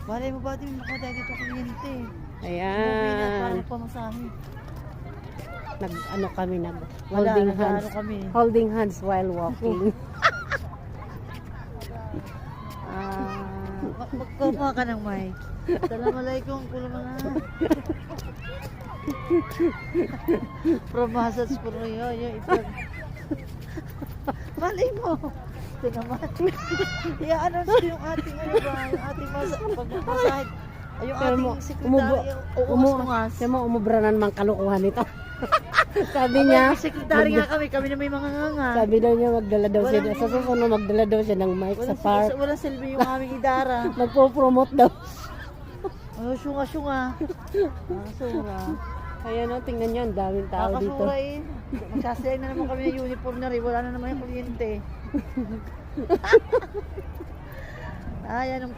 Malay mo ba din makadali dito kuryente? Ayan. Para pamasahe. Nag-ano kami, Wala, holding nag-ano hands. kami. Holding hands while walking. Magkuha ka ng mic. Assalamualaikum, kulo mga. From massage po rin yun. Malay mo. Ito naman. I-announce ko yung ating ano ba, yung ating pagmamasahid. Yung ating sekretaryo. Umungas. Siya mo, umubra na naman kalukuhan nito. Sabi niya, Sekretary nga kami na may mga nganga. sabi daw niya magdala daw siya. Sa susunod magdala daw siya ng mic sa park. Walang silbi yung aming idara. Magpo-promote daw. Oh, syunga-syunga. Sura. Ayan o, tingnan niyo, ang daming tao dito. Nakasura eh. Magsasayang na naman kami ng uniform na rin. Wala na naman yung kuryente. Ayan ang